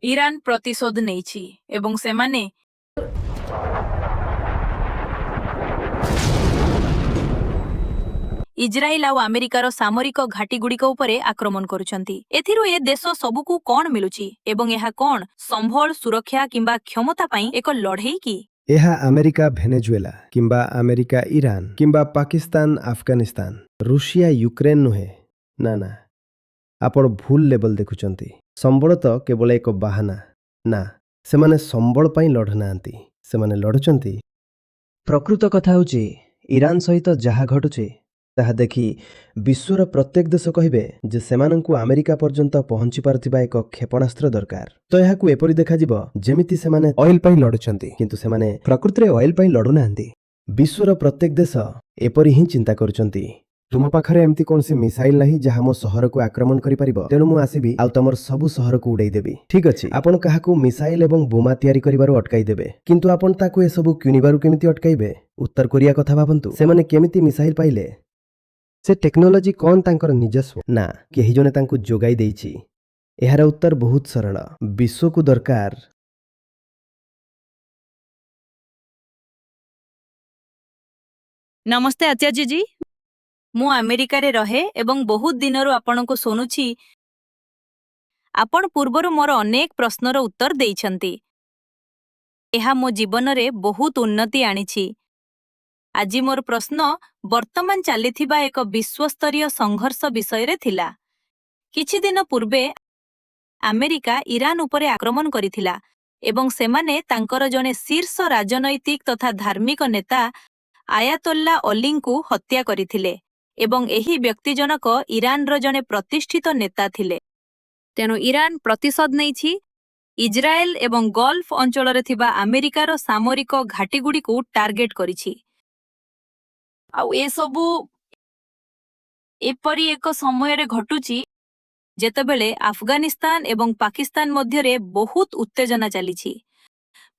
Iran ପ୍ରତିଶୋଧ ନେଇଛି ଏବଂ ସେମାନେ ଇସ୍ରାଏଲ ଆଉ ଆମେରିକାର ସାମରିକ ଘାଟିଗୁଡ଼ିକ ଉପରେ ଆକ୍ରମଣ କରୁଛନ୍ତି। ଏଥିରୁ ଏ ଦେଶ ସବୁକୁ କଣ ମିଳୁଛି ଏବଂ ଏହା କଣ ସମ୍ବଳ ସୁରକ୍ଷା କିମ୍ବା କ୍ଷମତା ପାଇଁ ଏକ ଲଢ଼େଇ କି? ଏହା ଆମେରିକା ଭେନେଜୁଏଲା କିମ୍ବା ଆମେରିକା ଇରାନ କିମ୍ବା ପାକିସ୍ତାନ ଆଫଗାନିସ୍ତାନ ରୁଷିଆ ୟୁକ୍ରେନ ନୁହେଁ। ନା ନା, ଆପଣ ଭୁଲ ଲେବଲ ଦେଖୁଛନ୍ତି। ସମ୍ବଳ ତ କେବଳ ଏକ ବାହାନା। ନା, ସେମାନେ ସମ୍ବଳ ପାଇଁ ଲଢ଼ୁନାହାନ୍ତି, ସେମାନେ ଲଢ଼ୁଛନ୍ତି। ପ୍ରକୃତ କଥା ହେଉଛି ଇରାନ ସହିତ ଯାହା ଘଟୁଛି ତାହା ଦେଖି ବିଶ୍ୱର ପ୍ରତ୍ୟେକ ଦେଶ କହିବେ ଯେ ସେମାନଙ୍କୁ ଆମେରିକା ପର୍ଯ୍ୟନ୍ତ ପହଞ୍ଚି ପାରୁଥିବା ଏକ କ୍ଷେପଣାସ୍ତ୍ର ଦରକାର। ତ ଏହାକୁ ଏପରି ଦେଖାଯିବ ଯେମିତି ସେମାନେ ଅଏଲ ପାଇଁ ଲଢ଼ୁଛନ୍ତି, କିନ୍ତୁ ସେମାନେ ପ୍ରକୃତରେ ଅଏଲ ପାଇଁ ଲଢ଼ୁନାହାନ୍ତି। ବିଶ୍ୱର ପ୍ରତ୍ୟେକ ଦେଶ ଏପରି ହିଁ ଚିନ୍ତା କରୁଛନ୍ତି। ତୁମ ପାଖରେ ଏମିତି କୌଣସି ମିସାଇଲ ନାହିଁ ଯାହା ମୋ ସହରକୁ ଆକ୍ରମଣ କରିପାରିବ, ତେଣୁ ମୁଁ ଆସିବି ଆଉ ତମର ସବୁ ସହରକୁ ଉଡ଼େଇଦେବି। ଠିକ୍ ଅଛି, ଆପଣ କାହାକୁ ମିସାଇଲ ଏବଂ ବୋମା ତିଆରି କରିବାରୁ ଅଟକାଇଦେବେ, କିନ୍ତୁ ଆପଣ ତାକୁ ଏସବୁ କିଣିବାରୁ କେମିତି ଅଟକାଇବେ? ଉତ୍ତର କୋରିଆ କଥା ଭାବନ୍ତୁ, ସେମାନେ କେମିତି ମିସାଇଲ ପାଇଲେ? ସେ ଟେକ୍ନୋଲୋଜି କଣ ତାଙ୍କର ନିଜସ୍ୱ? ନା, କେହି ଜଣେ ତାଙ୍କୁ ଯୋଗାଇ ଦେଇଛି। ଏହାର ଉତ୍ତର ବହୁତ ସରଳ, ବିଶ୍ୱକୁ ଦରକାର। ନମସ୍ତେ ଆଚାର୍ଯ୍ୟ ଜୀ, ମୁଁ ଆମେରିକାରେ ରହେ ଏବଂ ବହୁତ ଦିନରୁ ଆପଣଙ୍କୁ ଶୁଣୁଛି। ଆପଣ ପୂର୍ବରୁ ମୋର ଅନେକ ପ୍ରଶ୍ନର ଉତ୍ତର ଦେଇଛନ୍ତି। ଏହା ମୋ ଜୀବନରେ ବହୁତ ଉନ୍ନତି ଆଣିଛି। ଆଜି ମୋର ପ୍ରଶ୍ନ ବର୍ତ୍ତମାନ ଚାଲିଥିବା ଏକ ବିଶ୍ୱସ୍ତରୀୟ ସଂଘର୍ଷ ବିଷୟରେ ଥିଲା। କିଛି ଦିନ ପୂର୍ବେ ଆମେରିକା ଇରାନ ଉପରେ ଆକ୍ରମଣ କରିଥିଲା ଏବଂ ସେମାନେ ତାଙ୍କର ଜଣେ ଶୀର୍ଷ ରାଜନୈତିକ ତଥା ଧାର୍ମିକ ନେତା ଆୟାତୋଲ୍ଲା ଅଲିଙ୍କୁ ହତ୍ୟା କରିଥିଲେ ଏବଂ ଏହି ବ୍ୟକ୍ତି ଜଣକ ଇରାନର ଜଣେ ପ୍ରତିଷ୍ଠିତ ନେତା ଥିଲେ। ତେଣୁ ଇରାନ ପ୍ରତିଶୋଧ ନେଇଛି। ଇସ୍ରାଏଲ ଏବଂ ଗଲ୍ଫ ଅଞ୍ଚଳରେ ଥିବା ଆମେରିକାର ସାମରିକ ଘାଟିଗୁଡ଼ିକୁ ଟାର୍ଗେଟ କରିଛି। ଆଉ ଏସବୁ ଏପରି ଏକ ସମୟରେ ଘଟୁଛି ଯେତେବେଳେ ଆଫଗାନିସ୍ତାନ ଏବଂ ପାକିସ୍ତାନ ମଧ୍ୟରେ ବହୁତ ଉତ୍ତେଜନା ଚାଲିଛି।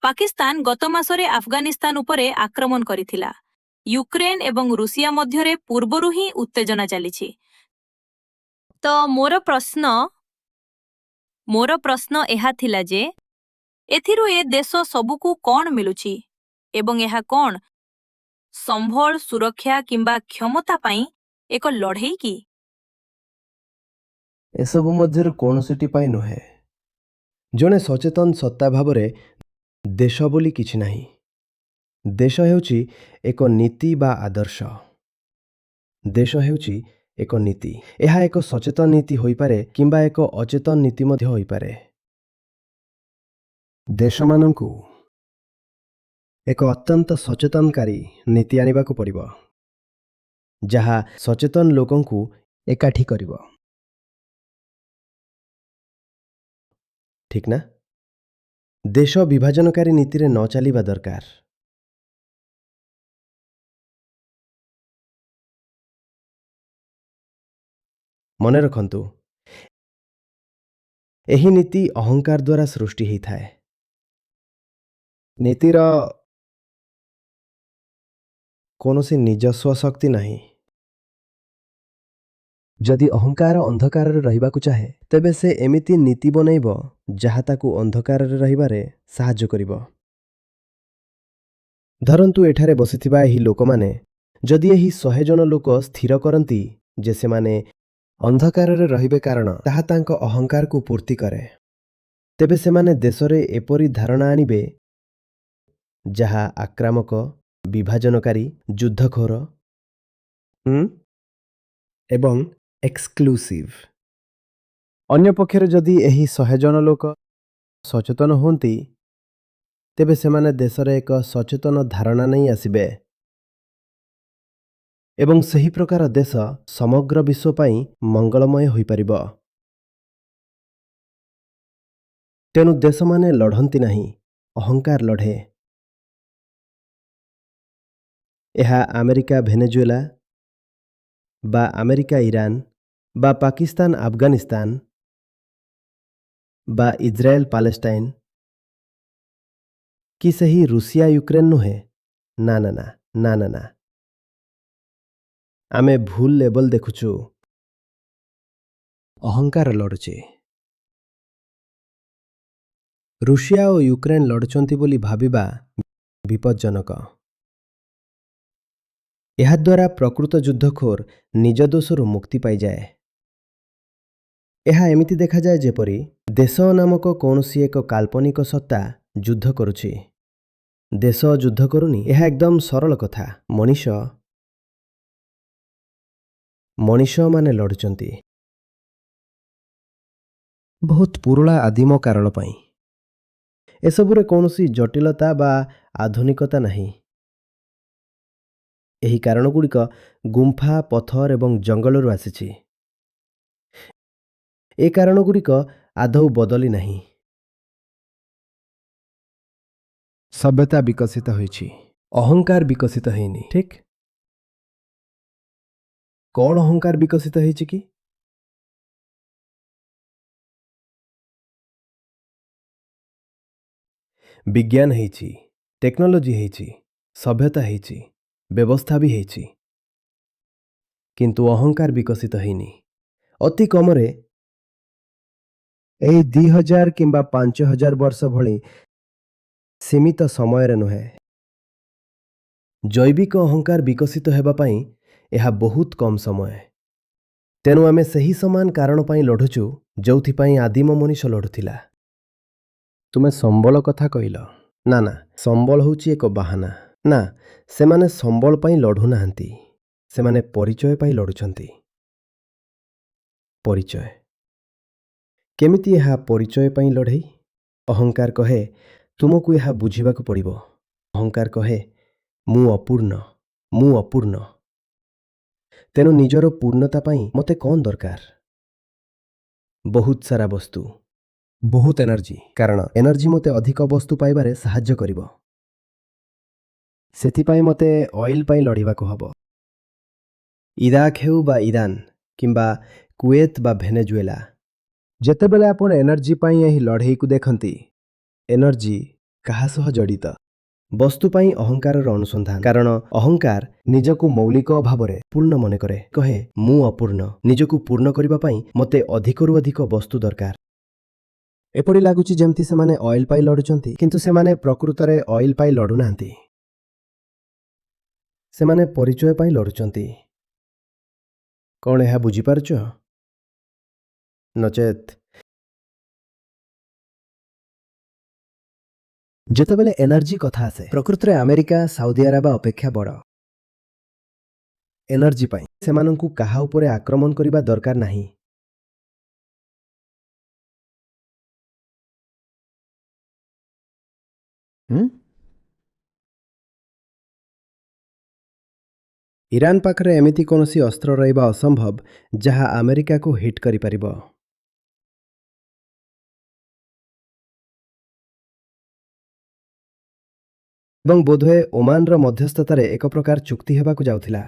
ପାକିସ୍ତାନ ଗତ ମାସରେ ଆଫଗାନିସ୍ତାନ ଉପରେ ଆକ୍ରମଣ କରିଥିଲା। ୟୁକ୍ରେନ ଏବଂ ରୁଷିଆ ମଧ୍ୟରେ ପୂର୍ବରୁ ହିଁ ଉତ୍ତେଜନା ଚାଲିଛି। ତ ମୋର ପ୍ରଶ୍ନ ଏହା ଥିଲା ଯେ ଏଥିରୁ ଏ ଦେଶ ସବୁକୁ କଣ ମିଳୁଛି ଏବଂ ଏହା କଣ ସମ୍ବଳ ସୁରକ୍ଷା କିମ୍ବା କ୍ଷମତା ପାଇଁ ଏକ ଲଢ଼େଇ କି? ଏସବୁ ମଧ୍ୟରୁ କୌଣସିଟି ପାଇଁ ନୁହେଁ। ଜଣେ ସଚେତନ ସତ୍ତା ଭାବରେ ଦେଶ ବୋଲି କିଛି ନାହିଁ। ଦେଶ ହେଉଛି ଏକ ନୀତି ବା ଆଦର୍ଶ। ଦେଶ ହେଉଛି ଏକ ନୀତି। ଏହା ଏକ ସଚେତନ ନୀତି ହୋଇପାରେ କିମ୍ବା ଏକ ଅଚେତନ ନୀତି ମଧ୍ୟ ହୋଇପାରେ। ଦେଶମାନଙ୍କୁ ଏକ ଅତ୍ୟନ୍ତ ସଚେତନକାରୀ ନୀତି ଆଣିବାକୁ ପଡ଼ିବ, ଯାହା ସଚେତନ ଲୋକଙ୍କୁ ଏକାଠି କରିବ। ଠିକ୍ ନା? ଦେଶ ବିଭାଜନକାରୀ ନୀତିରେ ନ ଚାଲିବା ଦରକାର। ମନେ ରଖନ୍ତୁ, ଏହି ନୀତି ଅହଙ୍କାର ଦ୍ୱାରା ସୃଷ୍ଟି ହୋଇଥାଏ। ନୀତିର କୌଣସି ନିଜସ୍ୱ ଶକ୍ତି ନାହିଁ। ଯଦି ଅହଙ୍କାର ଅନ୍ଧକାରରେ ରହିବାକୁ ଚାହେଁ, ତେବେ ସେ ଏମିତି ନୀତି ବନେଇବ ଯାହା ତାକୁ ଅନ୍ଧକାରରେ ରହିବାରେ ସାହାଯ୍ୟ କରିବ। ଧରନ୍ତୁ, ଏଠାରେ ବସିଥିବା ଏହି ଲୋକମାନେ ଯଦି ଏହି 100 ଜଣ ଲୋକ ସ୍ଥିର କରନ୍ତି ଯେ ସେମାନେ ଅନ୍ଧକାରରେ ରହିବେ କାରଣ ତାହା ତାଙ୍କ ଅହଙ୍କାରକୁ ପୂର୍ତ୍ତି କରେ, ତେବେ ସେମାନେ ଦେଶରେ ଏପରି ଧାରଣା ଆଣିବେ ଯାହା ଆକ୍ରାମକ, ବିଭାଜନକାରୀ, ଯୁଦ୍ଧଖୋର ଏବଂ ଏକ୍ସକ୍ଲୁସିଭ। ଅନ୍ୟପକ୍ଷରେ ଯଦି ଏହି 100 ଜଣ ଲୋକ ସଚେତନ ହୁଅନ୍ତି, ତେବେ ସେମାନେ ଦେଶରେ ଏକ ସଚେତନ ଧାରଣା ନେଇ ଆସିବେ ଏବଂ ସେହି ପ୍ରକାର ଦେଶ ସମଗ୍ର ବିଶ୍ୱ ପାଇଁ ମଙ୍ଗଳମୟ ହୋଇପାରିବ। ତେଣୁ ଦେଶମାନେ ଲଢ଼ନ୍ତି ନାହିଁ, ଅହଙ୍କାର ଲଢ଼େ। ଏହା ଆମେରିକା ଭେନେଜୁଏଲା ବା ଆମେରିକା ଇରାନ ବା ପାକିସ୍ତାନ ଆଫଗାନିସ୍ତାନ ବା ଇସ୍ରାଏଲ ପାଲେଷ୍ଟାଇନ କି ସେହି ରୁଷିଆ ୟୁକ୍ରେନ ନୁହେଁ। ନା ନା ନା ନା ନା ନା, ଆମେ ଭୁଲ ଲେବଲ ଦେଖୁଛୁ। ଅହଙ୍କାର ଲଢ଼ୁଛି। ରୁଷିଆ ଓ ୟୁକ୍ରେନ ଲଢ଼ୁଛନ୍ତି ବୋଲି ଭାବିବା ବିପଜ୍ଜନକ। ଏହାଦ୍ୱାରା ପ୍ରକୃତ ଯୁଦ୍ଧଖୋର ନିଜ ଦୋଷରୁ ମୁକ୍ତି ପାଇଯାଏ। ଏହା ଏମିତି ଦେଖାଯାଏ ଯେପରି ଦେଶ ନାମକ କୌଣସି ଏକ କାଳ୍ପନିକ ସତ୍ତା ଯୁଦ୍ଧ କରୁଛି। ଦେଶ ଯୁଦ୍ଧ କରୁନି, ଏହା ଏକଦମ ସରଳ କଥା। ମଣିଷମାନେ ଲଢ଼ୁଛନ୍ତି ବହୁତ ପୁରୁଣା ଆଦିମ କାରଣ ପାଇଁ। ଏସବୁରେ କୌଣସି ଜଟିଳତା ବା ଆଧୁନିକତା ନାହିଁ। ଏହି କାରଣଗୁଡ଼ିକ ଗୁମ୍ଫା, ପଥର ଏବଂ ଜଙ୍ଗଲରୁ ଆସିଛି। ଏ କାରଣଗୁଡ଼ିକ ଆଦୌ ବଦଳି ନାହିଁ। ସଭ୍ୟତା ବିକଶିତ ହୋଇଛି, ଅହଙ୍କାର ବିକଶିତ ହେଇନି, ଠିକ୍? କ'ଣ ଅହଙ୍କାର ବିକଶିତ ହେଇଛି କି? ବିଜ୍ଞାନ ହେଇଛି, ଟେକ୍ନୋଲୋଜି ହେଇଛି, ସଭ୍ୟତା ହେଇଛି, ବ୍ୟବସ୍ଥା ବି ହେଇଛି, କିନ୍ତୁ ଅହଙ୍କାର ବିକଶିତ ହେଇନି। ଅତି କମରେ ଏହି 2000 କିମ୍ବା 5000 ବର୍ଷ ଭଳି ସୀମିତ ସମୟରେ ନୁହେଁ। ଜୈବିକ ଅହଙ୍କାର ବିକଶିତ ହେବା ପାଇଁ ଏହା ବହୁତ କମ୍ ସମୟ। ତେଣୁ ଆମେ ସେହି ସମାନ କାରଣ ପାଇଁ ଲଢ଼ୁଛୁ ଯେଉଁଥିପାଇଁ ଆଦିମ ମଣିଷ ଲଢ଼ୁଥିଲା। ତୁମେ ସମ୍ବଳ କଥା କହିଲ। ନା, ସମ୍ବଳ ହେଉଛି ଏକ ବାହାନା। ନା, ସେମାନେ ସମ୍ବଳ ପାଇଁ ଲଢ଼ୁନାହାନ୍ତି, ସେମାନେ ପରିଚୟ ପାଇଁ ଲଢ଼ୁଛନ୍ତି। ପରିଚୟ କେମିତି? ଏହା ପରିଚୟ ପାଇଁ ଲଢ଼େଇ। ଅହଙ୍କାର କହେ ତୁମକୁ ଏହା ବୁଝିବାକୁ ପଡ଼ିବ। ଅହଙ୍କାର କହେ ମୁଁ ଅପୂର୍ଣ୍ଣ। ତେଣୁ ନିଜର ପୂର୍ଣ୍ଣତା ପାଇଁ ମୋତେ କ'ଣ ଦରକାର? ବହୁତ ସାରା ବସ୍ତୁ, ବହୁତ ଏନର୍ଜି। କାରଣ ଏନର୍ଜି ମୋତେ ଅଧିକ ବସ୍ତୁ ପାଇବାରେ ସାହାଯ୍ୟ କରିବ। ସେଥିପାଇଁ ମୋତେ ଅଏଲ ପାଇଁ ଲଢ଼ିବାକୁ ହେବ। ଇରାକ ହେଉ ବା ଇରାନ କିମ୍ବା କୁଏତ ବା ଭେନେଜୁଏଲା। ଯେତେବେଳେ ଆପଣ ଏନର୍ଜି ପାଇଁ ଏହି ଲଢ଼େଇକୁ ଦେଖନ୍ତି, ଏନର୍ଜି କାହା ସହ ଜଡ଼ିତ? ବସ୍ତୁ ପାଇଁ ଅହଙ୍କାରର ଅନୁସନ୍ଧାନ। କାରଣ ଅହଙ୍କାର ନିଜକୁ ମୌଳିକ ଅଭାବରେ ପୂର୍ଣ୍ଣ ମନେ କରେ। କହେ ମୁଁ ଅପୂର୍ଣ୍ଣ। ନିଜକୁ ପୂର୍ଣ୍ଣ କରିବା ପାଇଁ ମୋତେ ଅଧିକରୁ ଅଧିକ ବସ୍ତୁ ଦରକାର। ଏପରି ଲାଗୁଛି ଯେମିତି ସେମାନେ ଅଏଲ ପାଇଁ ଲଢ଼ୁଛନ୍ତି, କିନ୍ତୁ ସେମାନେ ପ୍ରକୃତରେ ଅଏଲ ପାଇଁ ଲଢ଼ୁନାହାନ୍ତି। ସେମାନେ ପରିଚୟ ପାଇଁ ଲଢ଼ୁଛନ୍ତି। କ'ଣ ଏହା ବୁଝିପାରୁଛ? ନଚେତ୍ ଯେତେବେଳେ ଏନର୍ଜି କଥା ଆସେ, ପ୍ରକୃତରେ ଆମେରିକା, ସାଉଦି ଆରବ ଅପେକ୍ଷା ବଡ଼। ଏନର୍ଜି ପାଇଁ ସେମାନଙ୍କୁ କାହା ଉପରେ ଆକ୍ରମଣ କରିବା ଦରକାର ନାହିଁ। ଇରାନ ପାଖରେ ଏମିତି କୌଣସି ଅସ୍ତ୍ର ରହିବା ଅସମ୍ଭବ ଯାହା ଆମେରିକାକୁ ହିଟ୍ କରିପାରିବ। ଏବଂ ବୋଧହୁଏ ଓମାନର ମଧ୍ୟସ୍ଥତାରେ ଏକ ପ୍ରକାର ଚୁକ୍ତି ହେବାକୁ ଯାଉଥିଲା,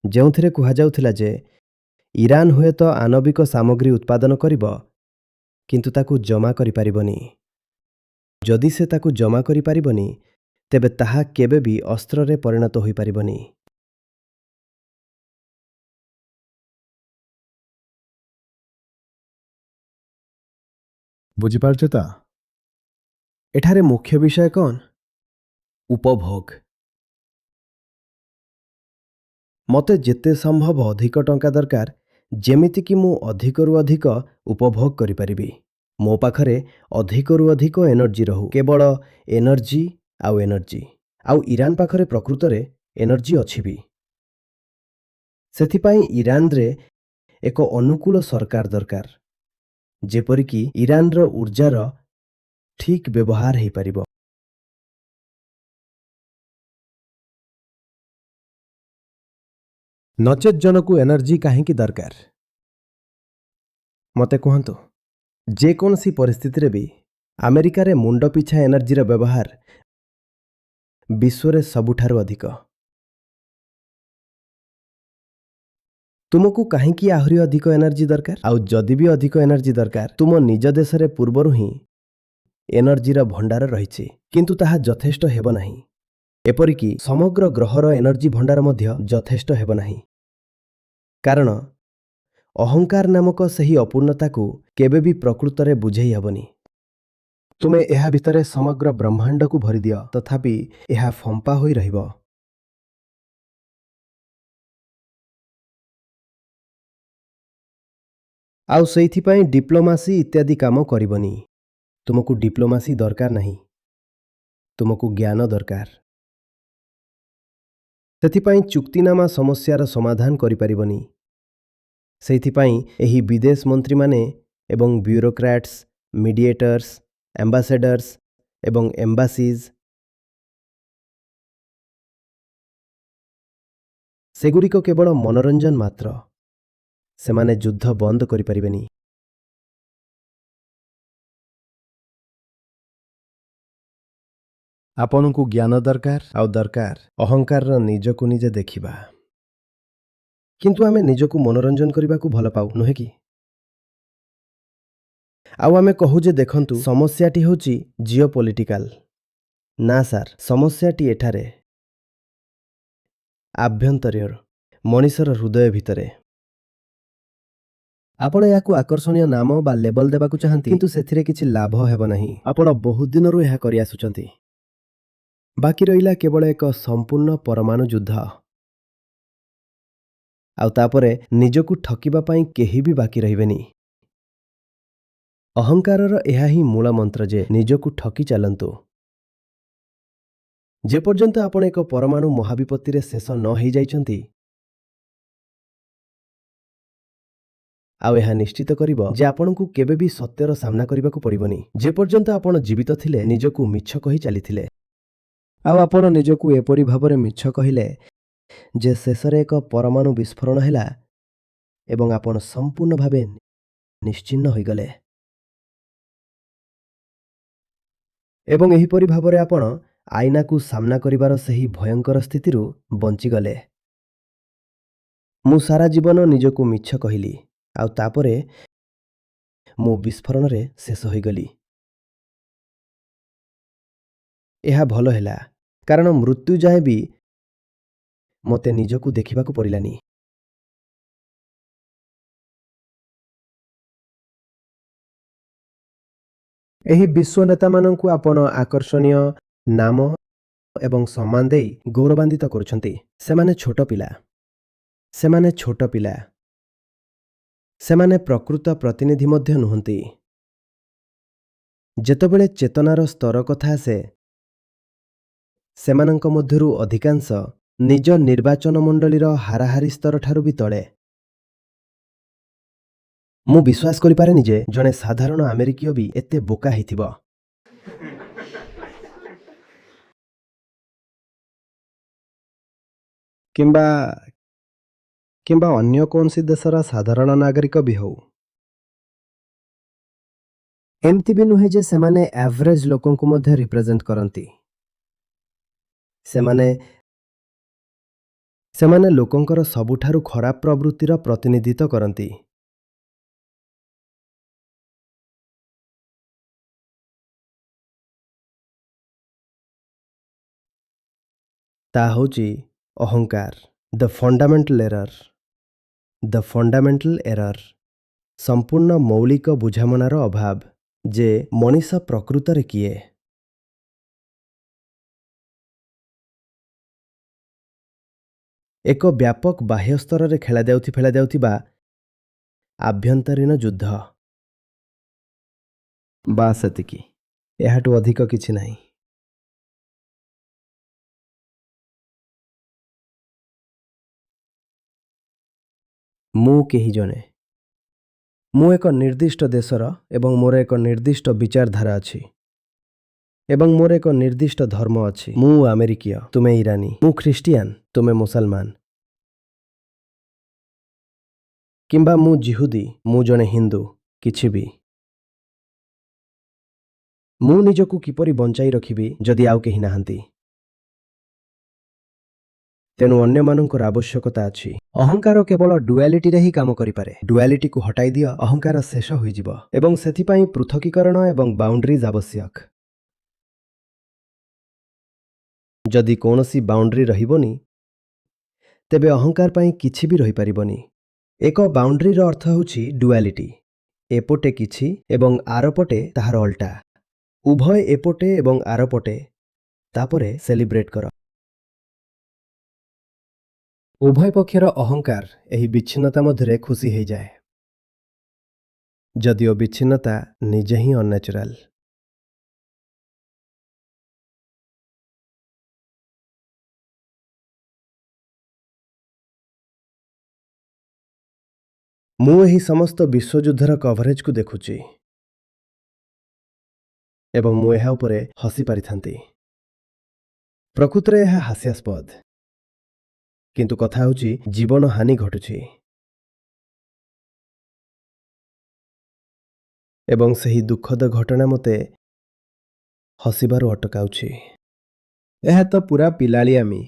ଯେଉଁଥିରେ କୁହାଯାଉଥିଲା ଯେ ଇରାନ ହୁଏତ ଆଣବିକ ସାମଗ୍ରୀ ଉତ୍ପାଦନ କରିବ, କିନ୍ତୁ ତାକୁ ଜମା କରିପାରିବନି। ଯଦି ସେ ତାକୁ ଜମା କରିପାରିବନି, ତେବେ ତାହା କେବେ ବି ଅସ୍ତ୍ରରେ ପରିଣତ ହୋଇପାରିବନି। ବୁଝିପାରୁଛ ତ? ଏଠାରେ ମୁଖ୍ୟ ବିଷୟ କ'ଣ? ଉପଭୋଗ। ମୋତେ ଯେତେ ସମ୍ଭବ ଅଧିକ ଟଙ୍କା ଦରକାର, ଯେମିତିକି ମୁଁ ଅଧିକରୁ ଅଧିକ ଉପଭୋଗ କରିପାରିବି। ମୋ ପାଖରେ ଅଧିକରୁ ଅଧିକ ଏନର୍ଜି ରହୁ। କେବଳ ଏନର୍ଜି ଆଉ ଏନର୍ଜି। ଆଉ ଇରାନ ପାଖରେ ପ୍ରକୃତରେ ଏନର୍ଜି ଅଛି ବି। ସେଥିପାଇଁ ଇରାନରେ ଏକ ଅନୁକୂଳ ସରକାର ଦରକାର, ଯେପରିକି ଇରାନର ଉର୍ଜାର ଠିକ୍ ବ୍ୟବହାର ହୋଇପାରିବ। ନଚେତ୍ ଜଣକୁ ଏନର୍ଜି କାହିଁକି ଦରକାର? ମୋତେ କୁହନ୍ତୁ। ଯେକୌଣସି ପରିସ୍ଥିତିରେ ବି ଆମେରିକାରେ ମୁଣ୍ଡ ପିଛା ଏନର୍ଜିର ବ୍ୟବହାର ବିଶ୍ୱରେ ସବୁଠାରୁ ଅଧିକ। ତୁମକୁ କାହିଁକି ଆହୁରି ଅଧିକ ଏନର୍ଜି ଦରକାର? ଆଉ ଯଦି ବି ଅଧିକ ଏନର୍ଜି ଦରକାର, ତୁମ ନିଜ ଦେଶରେ ପୂର୍ବରୁ ହିଁ ଏନର୍ଜିର ଭଣ୍ଡାର ରହିଛି, କିନ୍ତୁ ତାହା ଯଥେଷ୍ଟ ହେବ ନାହିଁ। ଏପରିକି ସମଗ୍ର ଗ୍ରହର ଏନର୍ଜି ଭଣ୍ଡାର ମଧ୍ୟ ଯଥେଷ୍ଟ ହେବ ନାହିଁ। କାରଣ ଅହଙ୍କାର ନାମକ ସେହି ଅପୂର୍ଣ୍ଣତାକୁ କେବେ ବି ପ୍ରକୃତରେ ବୁଝେଇ ହେବନି। ତୁମେ ଏହା ଭିତରେ ସମଗ୍ର ବ୍ରହ୍ମାଣ୍ଡକୁ ଭରିଦିଅ, ତଥାପି ଏହା ଫମ୍ପା ହୋଇ ରହିବ। ଆଉ ସେଇଥିପାଇଁ ଡିପ୍ଲୋମାସି ଇତ୍ୟାଦି କାମ କରିବନି। ତୁମକୁ ଡିପ୍ଲୋମାସି ଦରକାର ନାହିଁ, ତୁମକୁ ଜ୍ଞାନ ଦରକାର। ସେଥିପାଇଁ ଚୁକ୍ତିନାମା ସମସ୍ୟାର ସମାଧାନ କରିପାରିବନି। ସେଇଥିପାଇଁ ଏହି ବିଦେଶ ମନ୍ତ୍ରୀମାନେ ଏବଂ ବ୍ୟୁରୋକ୍ରାଟ୍ସ, ମିଡିଏଟର୍ସ, ଆମ୍ବାସେଡର୍ସ ଏବଂ ଏମ୍ବାସିଜ୍, ସେଗୁଡ଼ିକ କେବଳ ମନୋରଞ୍ଜନ ମାତ୍ର। ସେମାନେ ଯୁଦ୍ଧ ବନ୍ଦ କରିପାରିବେନି। ଆପଣଙ୍କୁ ଜ୍ଞାନ ଦରକାର, ଆଉ ଦରକାର ଅହଙ୍କାରର ନିଜକୁ ନିଜେ ଦେଖିବା। କିନ୍ତୁ ଆମେ ନିଜକୁ ମନୋରଞ୍ଜନ କରିବାକୁ ଭଲ ପାଉ, ନୁହେଁ କି? ଆଉ ଆମେ କହୁ ଯେ ଦେଖନ୍ତୁ, ସମସ୍ୟାଟି ହେଉଛି ଜିଓ ପଲିଟିକାଲ। ନା ସାର୍, ସମସ୍ୟାଟି ଏଠାରେ ଆଭ୍ୟନ୍ତରୀୟ, ମଣିଷର ହୃଦୟ ଭିତରେ। ଆପଣ ଏହାକୁ ଆକର୍ଷଣୀୟ ନାମ ବା ଲେବଲ ଦେବାକୁ ଚାହାନ୍ତି, କିନ୍ତୁ ସେଥିରେ କିଛି ଲାଭ ହେବ ନାହିଁ। ଆପଣ ବହୁତ ଦିନରୁ ଏହା କରିଆସୁଛନ୍ତି। ବାକି ରହିଲା କେବଳ ଏକ ସମ୍ପୂର୍ଣ୍ଣ ପରମାଣୁ ଯୁଦ୍ଧ। ଆଉ ତାପରେ ନିଜକୁ ଠକିବା ପାଇଁ କେହି ବି ବାକି ରହିବେନି। ଅହଙ୍କାରର ଏହା ହିଁ ମୂଳ ମନ୍ତ୍ର ଯେ ନିଜକୁ ଠକି ଚାଲନ୍ତୁ। ଯେପର୍ଯ୍ୟନ୍ତ ଆପଣ ଏକ ପରମାଣୁ ମହାବିପତ୍ତିରେ ଶେଷ ନ ହୋଇଯାଇଛନ୍ତି, ଆଉ ଏହା ନିଶ୍ଚିତ କରିବ ଯେ ଆପଣଙ୍କୁ କେବେ ବି ସତ୍ୟର ସାମ୍ନା କରିବାକୁ ପଡ଼ିବନି। ଯେପର୍ଯ୍ୟନ୍ତ ଆପଣ ଜୀବିତ ଥିଲେ ନିଜକୁ ମିଛ କହି ଚାଲିଥିଲେ, ଆଉ ଆପଣ ନିଜକୁ ଏପରି ଭାବରେ ମିଛ କହିଲେ ଯେ ଶେଷରେ ଏକ ପରମାଣୁ ବିସ୍ଫୋରଣ ହେଲା ଏବଂ ଆପଣ ସମ୍ପୂର୍ଣ୍ଣ ଭାବେ ନିଶ୍ଚିହ୍ନ ହୋଇଗଲେ। ଏବଂ ଏହିପରି ଭାବରେ ଆପଣ ଆଇନାକୁ ସାମ୍ନା କରିବାର ସେହି ଭୟଙ୍କର ସ୍ଥିତିରୁ ବଞ୍ଚିଗଲେ। ମୁଁ ସାରା ଜୀବନ ନିଜକୁ ମିଛ କହିଲି, ଆଉ ତାପରେ ମୁଁ ବିସ୍ଫୋରଣରେ ଶେଷ ହୋଇଗଲି। ଏହା ଭଲ ହେଲା, କାରଣ ମୃତ୍ୟୁ ଯାଏଁ ବି ମୋତେ ନିଜକୁ ଦେଖିବାକୁ ପଡ଼ିଲାନି। ଏହି ବିଶ୍ୱ ନେତାମାନଙ୍କୁ ଆପଣ ଆକର୍ଷଣୀୟ ନାମ ଏବଂ ସମ୍ମାନ ଦେଇ ଗୌରବାନ୍ୱିତ କରୁଛନ୍ତି। ସେମାନେ ଛୋଟ ପିଲା। ସେମାନେ ଛୋଟ ପିଲା। ସେମାନେ ପ୍ରକୃତ ପ୍ରତିନିଧି ମଧ୍ୟ ନୁହନ୍ତି। ଯେତେବେଳେ ଚେତନାର ସ୍ତର କଥା ଆସେ, ସେମାନଙ୍କ ମଧ୍ୟରୁ ଅଧିକାଂଶ ନିଜ ନିର୍ବାଚନ ମଣ୍ଡଳୀର ହାରାହାରି ସ୍ତରଠାରୁ ବି ତଳେ। ମୁଁ ବିଶ୍ୱାସ କରିପାରେନି ଯେ ଜଣେ ସାଧାରଣ ଆମେରିକୀୟ ବି ଏତେ ବୋକା ହେଇଥିବ। କିମ୍ବା ଅନ୍ୟ କୌଣସି ଦେଶର ସାଧାରଣ ନାଗରିକ ବି ହେଉ। ଏମିତି ବି ନୁହେଁ ଯେ ସେମାନେ ଆଭରେଜ ଲୋକଙ୍କୁ ମଧ୍ୟ ରିପ୍ରେଜେଣ୍ଟ କରନ୍ତି। ସେମାନେ ଲୋକଙ୍କର ସବୁଠାରୁ ଖରାପ ପ୍ରବୃତ୍ତିର ପ୍ରତିନିଧିତ୍ୱ କରନ୍ତି। ତା ହେଉଛି ଅହଙ୍କାର। The fundamental ଏରର। ସମ୍ପୂର୍ଣ୍ଣ ମୌଳିକ ବୁଝାମଣାର ଅଭାବ ଯେ ମଣିଷ ପ୍ରକୃତରେ କିଏ। ଏକ ବ୍ୟାପକ ବାହ୍ୟ ସ୍ତରରେ ଖେଳାଯାଉଥିବା ଆଭ୍ୟନ୍ତରୀଣ ଯୁଦ୍ଧ। ବାସ୍ ସେତିକି, ଏହାଠୁ ଅଧିକ କିଛି ନାହିଁ। ମୁଁ କେହି ଜଣେ। ମୁଁ ଏକ ନିର୍ଦ୍ଦିଷ୍ଟ ଦେଶର ଏବଂ ମୋର ଏକ ନିର୍ଦ୍ଦିଷ୍ଟ ବିଚାରଧାରା ଅଛି। ଏବଂ ମୋର ଏକ ନିର୍ଦ୍ଦିଷ୍ଟ ଧର୍ମ ଅଛି। ମୁଁ ଆମେରିକୀୟ, ତୁମେ ଇରାନୀ। ମୁଁ ଖ୍ରୀଷ୍ଟିଆନ, ତୁମେ ମୁସଲମାନ। କିମ୍ବା ମୁଁ ଜିହୁଦୀ, ମୁଁ ଜଣେ ହିନ୍ଦୁ। କିଛି ବି। ମୁଁ ନିଜକୁ କିପରି ବଞ୍ଚାଇ ରଖିବି ଯଦି ଆଉ କେହି ନାହାନ୍ତି? ତେଣୁ ଅନ୍ୟମାନଙ୍କର ଆବଶ୍ୟକତା ଅଛି। ଅହଙ୍କାର କେବଳ ଡୁଆଲିଟିରେ ହିଁ କାମ କରିପାରେ। ଡୁଆଲିଟିକୁ ହଟାଇ ଦିଅ, ଅହଙ୍କାର ଶେଷ ହୋଇଯିବ। ଏବଂ ସେଥିପାଇଁ ପୃଥକୀକରଣ ଏବଂ ବାଉଣ୍ଡ୍ରିଜ ଆବଶ୍ୟକ। ଯଦି କୌଣସି ବାଉଣ୍ଡ୍ରି ରହିବନି, ତେବେ ଅହଙ୍କାର ପାଇଁ କିଛି ବି ରହିପାରିବନି। ଏକ ବାଉଣ୍ଡ୍ରିର ଅର୍ଥ ହେଉଛି ଡୁଆଲିଟି। ଏପଟେ କିଛି ଏବଂ ଆରପଟେ ତାହାର ଅଲଟା। ଉଭୟ ଏପଟେ ଏବଂ ଆରପଟେ, ତାପରେ ସେଲିବ୍ରେଟ୍ କର। ଉଭୟ ପକ୍ଷର ଅହଙ୍କାର ଏହି ବିଚ୍ଛିନ୍ନତା ମଧ୍ୟରେ ଖୁସି ହେଇଯାଏ, ଯଦିଓ ବିଚ୍ଛିନ୍ନତା ନିଜେ ହିଁ ଅନ୍ୟାଚୁରାଲ। ମୁଁ ଏହି ସମସ୍ତ ବିଶ୍ୱଯୁଦ୍ଧର କଭରେଜକୁ ଦେଖୁଛି ଏବଂ ମୁଁ ଏହା ଉପରେ ହସି ପାରିଥାନ୍ତି। ପ୍ରକୃତରେ ଏହା ହାସ୍ୟାସ୍ପଦ, କିନ୍ତୁ କଥା ହେଉଛି ଜୀବନ ହାନି ଘଟୁଛି ଏବଂ ସେହି ଦୁଃଖଦ ଘଟଣା ମୋତେ ହସିବାରୁ ଅଟକାଉଛି। ଏହା ତ ପୁରା ପିଲାଳିଆମି।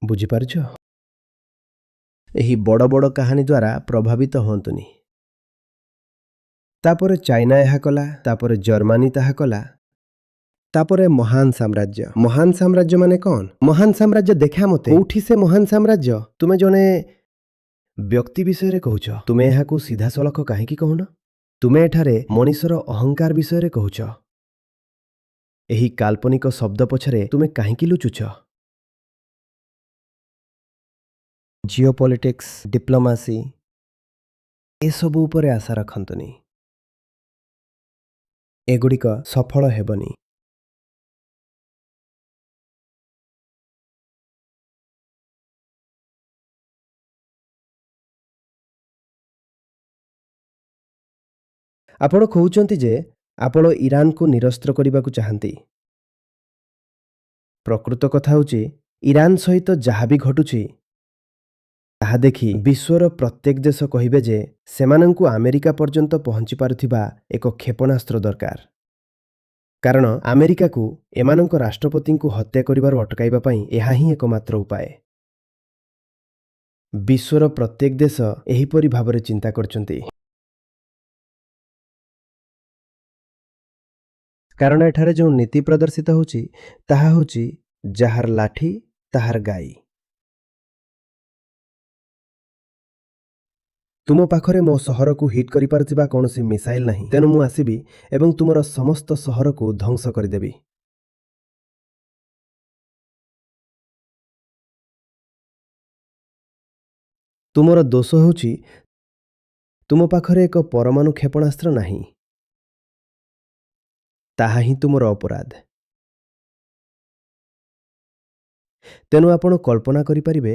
ବୁଝିପାରୁଛ? ଏହି ବଡ଼ ବଡ଼ କାହାଣୀ ଦ୍ୱାରା ପ୍ରଭାବିତ ହୁଅନ୍ତୁନି। ତାପରେ ଚାଇନା ଏହା କଲା, ତାପରେ ଜର୍ମାନୀ ତାହା କଲା, ତାପରେ ମହାନ ସାମ୍ରାଜ୍ୟ। ମହାନ ସାମ୍ରାଜ୍ୟ ମାନେ କ'ଣ? ମହାନ ସାମ୍ରାଜ୍ୟ ଦେଖା ମୋତେ। କୋଉଠି ସେ ମହାନ ସାମ୍ରାଜ୍ୟ? ତୁମେ ଜଣେ ବ୍ୟକ୍ତି ବିଷୟରେ କହୁଛ। ତୁମେ ଏହାକୁ ସିଧାସଳଖ କାହିଁକି କହୁନ? ତୁମେ ଏଠାରେ ମଣିଷର ଅହଙ୍କାର ବିଷୟରେ କହୁଛ। ଏହି କାଳ୍ପନିକ ଶବ୍ଦ ପଛରେ ତୁମେ କାହିଁକି ଲୁଚୁଛ? ଜିଓପଲିଟିକ୍ସ, ଡିପ୍ଲୋମାସି ଏସବୁ ଉପରେ ଆଶା ରଖନ୍ତୁନି। ଏଗୁଡ଼ିକ ସଫଳ ହେବନି। ଆପଣ କହୁଛନ୍ତି ଯେ ଆପଣ ଇରାନକୁ ନିରସ୍ତ୍ର କରିବାକୁ ଚାହାନ୍ତି। ପ୍ରକୃତ କଥା ହେଉଛି ଇରାନ ସହିତ ଯାହା ବି ଘଟୁଛି ତାହା ଦେଖି ବିଶ୍ୱର ପ୍ରତ୍ୟେକ ଦେଶ କହିବେ ଯେ ସେମାନଙ୍କୁ ଆମେରିକା ପର୍ଯ୍ୟନ୍ତ ପହଞ୍ଚି ପାରୁଥିବା ଏକ କ୍ଷେପଣାସ୍ତ୍ର ଦରକାର। କାରଣ ଆମେରିକାକୁ ଏମାନଙ୍କ ରାଷ୍ଟ୍ରପତିଙ୍କୁ ହତ୍ୟା କରିବାରୁ ଅଟକାଇବା ପାଇଁ ଏହା ହିଁ ଏକମାତ୍ର ଉପାୟ। ବିଶ୍ୱର ପ୍ରତ୍ୟେକ ଦେଶ ଏହିପରି ଭାବରେ ଚିନ୍ତା କରୁଛନ୍ତି। କାରଣ ଏଠାରେ ଯେଉଁ ନୀତି ପ୍ରଦର୍ଶିତ ହେଉଛି ତାହା ହେଉଛି ଯାହାର ଲାଠି ତାହାର ଗାଈ। ତୁମ ପାଖରେ ମୋ ସହରକୁ ହିଟ୍ କରିପାରୁଥିବା କୌଣସି ମିସାଇଲ ନାହିଁ, ତେଣୁ ମୁଁ ଆସିବି ଏବଂ ତୁମର ସମସ୍ତ ସହରକୁ ଧ୍ୱଂସ କରିଦେବି। ତୁମର ଦୋଷ ହେଉଛି ତୁମ ପାଖରେ ଏକ ପରମାଣୁ କ୍ଷେପଣାସ୍ତ୍ର ନାହିଁ। ତାହା ହିଁ ତୁମର ଅପରାଧ। ତେଣୁ ଆପଣ କଳ୍ପନା କରିପାରିବେ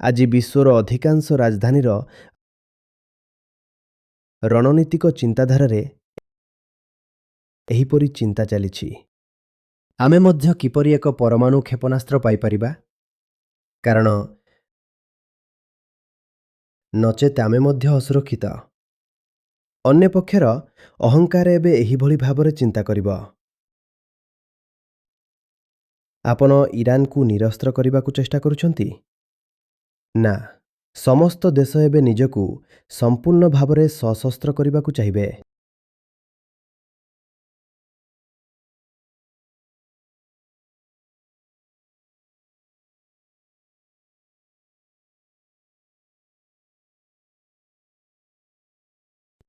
ଆଜି ବିଶ୍ୱର ଅଧିକାଂଶ ରାଜଧାନୀର ରଣନୀତିକ ଚିନ୍ତାଧାରାରେ ଏହିପରି ଚିନ୍ତା ଚାଲିଛି। ଆମେ ମଧ୍ୟ କିପରି ଏକ ପରମାଣୁ କ୍ଷେପଣାସ୍ତ୍ର ପାଇପାରିବା? କାରଣ ନଚେତ୍ ଆମେ ମଧ୍ୟ ଅସୁରକ୍ଷିତ। ଅନ୍ୟପକ୍ଷର ଅହଙ୍କାର ଏବେ ଏହିଭଳି ଭାବରେ ଚିନ୍ତା କରିବ। ଆପଣ ଇରାନକୁ ନିରସ୍ତ୍ର କରିବାକୁ ଚେଷ୍ଟା କରୁଛନ୍ତି? ନା, ସମସ୍ତ ଦେଶ ଏବେ ନିଜକୁ ସମ୍ପୂର୍ଣ୍ଣ ଭାବରେ ସଶସ୍ତ୍ର କରିବାକୁ ଚାହିଁବେ।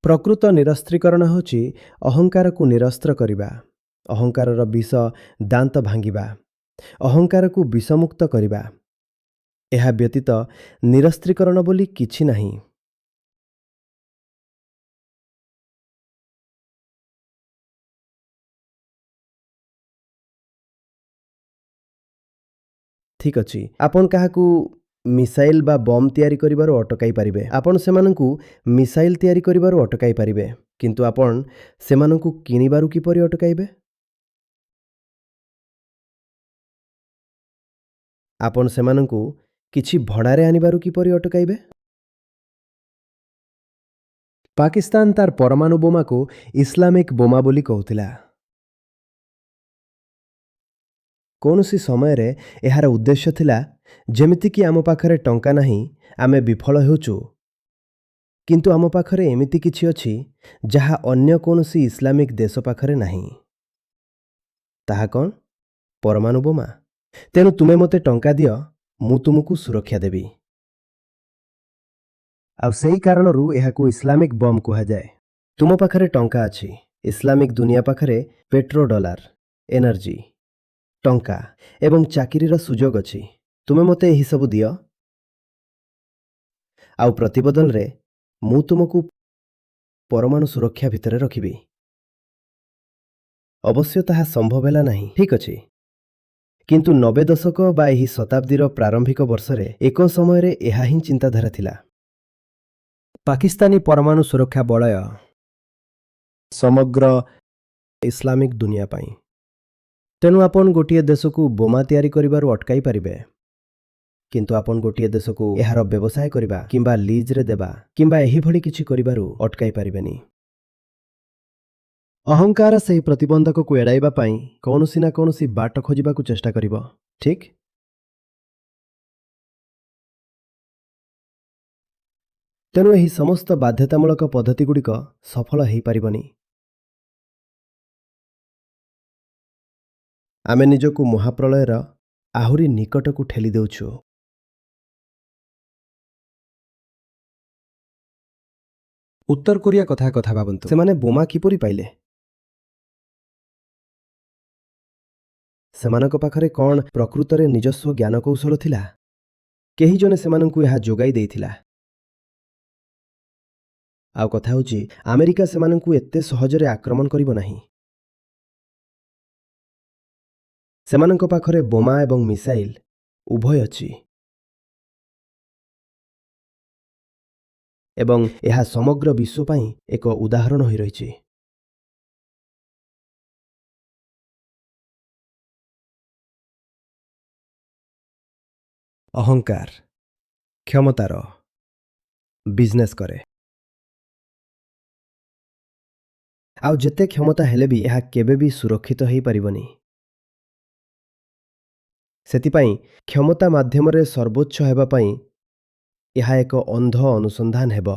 ପ୍ରକୃତ ନିରସ୍ତ୍ରୀକରଣ ହେଉଛି ଅହଙ୍କାରକୁ ନିରସ୍ତ୍ର କରିବା, ଅହଙ୍କାରର ବିଷ ଦାନ୍ତ ଭାଙ୍ଗିବା, ଅହଙ୍କାରକୁ ବିଷମୁକ୍ତ କରିବା। ଏହା ବ୍ୟତୀତ ନିରସ୍ତ୍ରୀକରଣ ବୋଲି କିଛି ନାହିଁ। ଠିକ୍ ଅଛି, ଆପଣ କାହାକୁ ମିସାଇଲ ବା ବମ୍ ତିଆରି କରିବାରୁ ଅଟକାଇ ପାରିବେ। ଆପଣ ସେମାନଙ୍କୁ ମିସାଇଲ ତିଆରି କରିବାରୁ ଅଟକାଇ ପାରିବେ, କିନ୍ତୁ ଆପଣ ସେମାନଙ୍କୁ କିଣିବାରୁ କିପରି ଅଟକାଇବେ? ଆପଣ ସେମାନଙ୍କୁ କିଛି ଭଡ଼ାରେ ଆଣିବାରୁ କିପରି ଅଟକାଇବେ? ପାକିସ୍ତାନ ତାର ପରମାଣୁ ବୋମାକୁ ଇସଲାମିକ ବୋମା ବୋଲି କହୁଥିଲା। କୌଣସି ସମୟରେ ଏହାର ଉଦ୍ଦେଶ୍ୟ ଥିଲା ଯେମିତିକି ଆମ ପାଖରେ ଟଙ୍କା ନାହିଁ, ଆମେ ବିଫଳ ହେଉଛୁ, କିନ୍ତୁ ଆମ ପାଖରେ ଏମିତି କିଛି ଅଛି ଯାହା ଅନ୍ୟ କୌଣସି ଇସଲାମିକ ଦେଶ ପାଖରେ ନାହିଁ। ତାହା କ'ଣ? ପରମାଣୁ ବୋମା। ତେଣୁ ତୁମେ ମୋତେ ଟଙ୍କା ଦିଅ, ମୁଁ ତୁମକୁ ସୁରକ୍ଷା ଦେବି। ଆଉ ସେହି କାରଣରୁ ଏହାକୁ ଇସଲାମିକ ବମ୍ କୁହାଯାଏ। ତୁମ ପାଖରେ ଟଙ୍କା ଅଛି, ଇସଲାମିକ ଦୁନିଆ ପାଖରେ ପେଟ୍ରୋ ଡଲାର, ଏନର୍ଜି, ଟଙ୍କା ଏବଂ ଚାକିରିର ସୁଯୋଗ ଅଛି। ତୁମେ ମୋତେ ଏହିସବୁ ଦିଅ, ଆଉ ପ୍ରତିବଦଳରେ ମୁଁ ତୁମକୁ ପରମାଣୁ ସୁରକ୍ଷା ଭିତରେ ରଖିବି। ଅବଶ୍ୟ ତାହା ସମ୍ଭବ ହେଲା ନାହିଁ, ଠିକ୍ ଅଛି। କିନ୍ତୁ 90 ଦଶକ ବା ଏହି ଶତାବ୍ଦୀର ପ୍ରାରମ୍ଭିକ ବର୍ଷରେ ଏକ ସମୟରେ ଏହା ହିଁ ଚିନ୍ତାଧାରା ଥିଲା। ପାକିସ୍ତାନୀ ପରମାଣୁ ସୁରକ୍ଷା ବଳୟ ସମଗ୍ର ଇସଲାମିକ ଦୁନିଆ ପାଇଁ। ତେଣୁ ଆପଣ ଗୋଟିଏ ଦେଶକୁ ବୋମା ତିଆରି କରିବାରୁ ଅଟକାଇ ପାରିବେ, କିନ୍ତୁ ଆପଣ ଗୋଟିଏ ଦେଶକୁ ଏହାର ବ୍ୟବସାୟ କରିବା କିମ୍ବା ଲିଜ୍ରେ ଦେବା କିମ୍ବା ଏହିଭଳି କିଛି କରିବାରୁ ଅଟକାଇ ପାରିବେନି। ଅହଙ୍କାର ସେହି ପ୍ରତିବନ୍ଧକକୁ ଏଡ଼ାଇବା ପାଇଁ କୌଣସି ନା କୌଣସି ବାଟ ଖୋଜିବାକୁ ଚେଷ୍ଟା କରିବ, ଠିକ୍? ତେଣୁ ଏହି ସମସ୍ତ ବାଧ୍ୟତାମୂଳକ ପଦ୍ଧତିଗୁଡ଼ିକ ସଫଳ ହୋଇପାରିବନି। ଆମେ ନିଜକୁ ମହାପ୍ରଳୟର ଆହୁରି ନିକଟକୁ ଠେଲି ଦେଉଛୁ। ଉତ୍ତର କୋରିଆ କଥା ଭାବନ୍ତୁ। ସେମାନେ ବୋମା କିପରି ପାଇଲେ? ସେମାନଙ୍କ ପାଖରେ କ'ଣ ପ୍ରକୃତରେ ନିଜସ୍ୱ ଜ୍ଞାନକୌଶଳ ଥିଲା? କେହି ଜଣେ ସେମାନଙ୍କୁ ଏହା ଯୋଗାଇ ଦେଇଥିଲା। ଆଉ କଥା ହେଉଛି, ଆମେରିକା ସେମାନଙ୍କୁ ଏତେ ସହଜରେ ଆକ୍ରମଣ କରିବ ନାହିଁ। ସେମାନଙ୍କ ପାଖରେ ବୋମା ଏବଂ ମିସାଇଲ ଉଭୟ ଅଛି, ଏବଂ ଏହା ସମଗ୍ର ବିଶ୍ୱ ପାଇଁ ଏକ ଉଦାହରଣ ହୋଇ ରହିଛି। ଅହଙ୍କାର କ୍ଷମତାର ବିଜନେସ୍ କରେ, ଆଉ ଯେତେ କ୍ଷମତା ହେଲେ ବି ଏହା କେବେ ବି ସୁରକ୍ଷିତ ହୋଇପାରିବନି। ସେଥିପାଇଁ କ୍ଷମତା ମାଧ୍ୟମରେ ସର୍ବୋଚ୍ଚ ହେବା ପାଇଁ ଏହା ଏକ ଅନ୍ଧ ଅନୁସନ୍ଧାନ ହେବ,